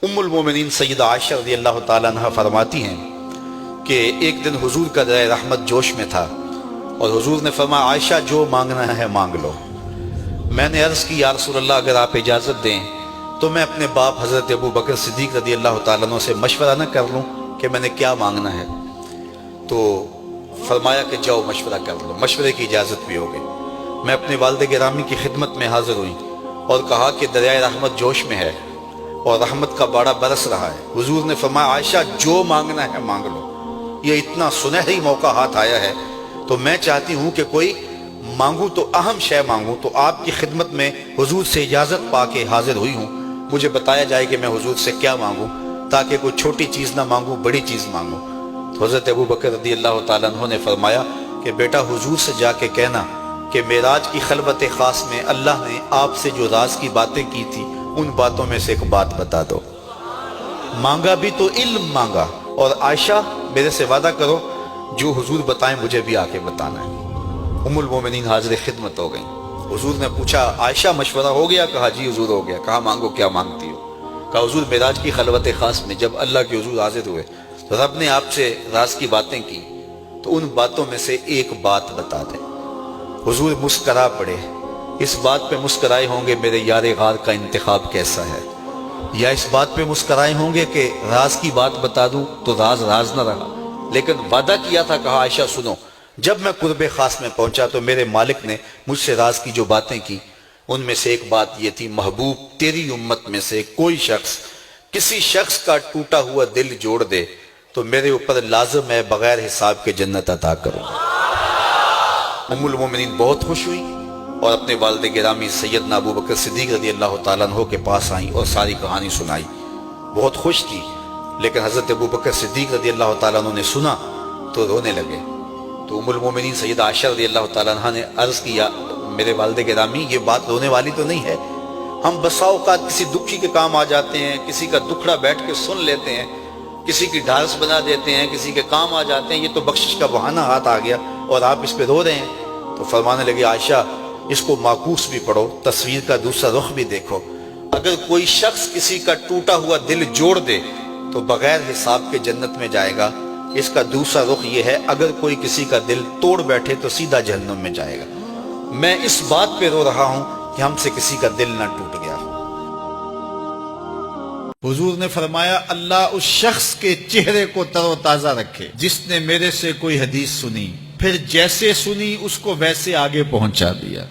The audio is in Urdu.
ام المومنین سیدہ عائشہ رضی اللہ تعالیٰ عنہ فرماتی ہیں کہ ایک دن حضور کا دریا رحمت جوش میں تھا اور حضور نے فرمایا عائشہ جو مانگنا ہے مانگ لو۔ میں نے عرض کی یا رسول اللہ اگر آپ اجازت دیں تو میں اپنے باپ حضرت ابو بکر صدیق رضی اللہ تعالیٰ عنہ سے مشورہ نہ کر لوں کہ میں نے کیا مانگنا ہے؟ تو فرمایا کہ جاؤ مشورہ کر لو، مشورے کی اجازت بھی ہو گئی۔ میں اپنے والد گرامی کی خدمت میں حاضر ہوئی اور کہا کہ دریائے رحمت جوش میں ہے اور رحمت کا باڑا برس رہا ہے۔ حضور نے فرمایا عائشہ جو مانگنا ہے مانگ لو، یہ اتنا سنہری موقع ہاتھ آیا ہے تو میں چاہتی ہوں کہ کوئی مانگوں تو اہم شے مانگوں، تو آپ کی خدمت میں حضور سے اجازت پا کے حاضر ہوئی ہوں، مجھے بتایا جائے کہ میں حضور سے کیا مانگوں تاکہ کوئی چھوٹی چیز نہ مانگوں، بڑی چیز مانگوں۔ تو حضرت ابو بکر رضی اللہ تعالیٰ عنہ نے فرمایا کہ بیٹا حضور سے جا کے کہنا کہ معراج کی خلوت خاص میں اللہ نے آپ سے جو راز کی باتیں کی تھی ان باتوں میں سے ایک بات بتا دو۔ مانگا بھی تو علم مانگا، اور عائشہ میرے سے وعدہ کرو جو حضور بتائیں مجھے بھی آ کے بتانا ہے۔ ام المومنین حاضر خدمت ہو گئیں۔ حضور نے پوچھا عائشہ مشورہ ہو گیا؟ کہا جی حضور ہو گیا۔ کہا مانگو کیا مانگتی ہو؟ کہا حضور معراج کی خلوت خاص میں جب اللہ کے حضور حاضر ہوئے تو رب نے آپ سے راز کی باتیں کی تو ان باتوں میں سے ایک بات بتا دیں۔ حضور مسکرا پڑے، اس بات پہ مسکرائے ہوں گے میرے یار غار کا انتخاب کیسا ہے، یا اس بات پہ مسکرائے ہوں گے کہ راز کی بات بتا دوں تو راز راز نہ رہا، لیکن وعدہ کیا تھا۔ کہا عائشہ سنو، جب میں قرب خاص میں پہنچا تو میرے مالک نے مجھ سے راز کی جو باتیں کی ان میں سے ایک بات یہ تھی، محبوب تیری امت میں سے کوئی شخص کسی شخص کا ٹوٹا ہوا دل جوڑ دے تو میرے اوپر لازم ہے بغیر حساب کے جنت عطا کروں۔ ام المومنین بہت خوش ہوئی اور اپنے والد گرامی سیدنا ابو بکر صدیق رضی اللہ تعالیٰ عنہ کے پاس آئیں اور ساری کہانی سنائی۔ بہت خوش تھی، لیکن حضرت ابو بکر صدیق رضی اللہ تعالیٰ عنہ نے سنا تو رونے لگے۔ تو ام المومنین سیدہ عائشہ رضی اللہ تعالیٰ عنہ نے عرض کیا میرے والد گرامی یہ بات رونے والی تو نہیں ہے، ہم بسا اوقات کسی دکھی کے کام آ جاتے ہیں، کسی کا دکھڑا بیٹھ کے سن لیتے ہیں، کسی کی ڈھارس بنا دیتے ہیں، کسی کے کام آ جاتے ہیں، یہ تو بخشش کا بہانہ ہاتھ آ گیا اور آپ اس پہ رو رہے ہیں۔ تو فرمانے لگے عائشہ اس کو معکوس بھی پڑھو، تصویر کا دوسرا رخ بھی دیکھو، اگر کوئی شخص کسی کا ٹوٹا ہوا دل جوڑ دے تو بغیر حساب کے جنت میں جائے گا، اس کا دوسرا رخ یہ ہے اگر کوئی کسی کا دل توڑ بیٹھے تو سیدھا جہنم میں جائے گا۔ میں اس بات پہ رو رہا ہوں کہ ہم سے کسی کا دل نہ ٹوٹ گیا۔ حضور نے فرمایا اللہ اس شخص کے چہرے کو تر و تازہ رکھے جس نے میرے سے کوئی حدیث سنی، پھر جیسے سنی اس کو ویسے آگے پہنچا دیا۔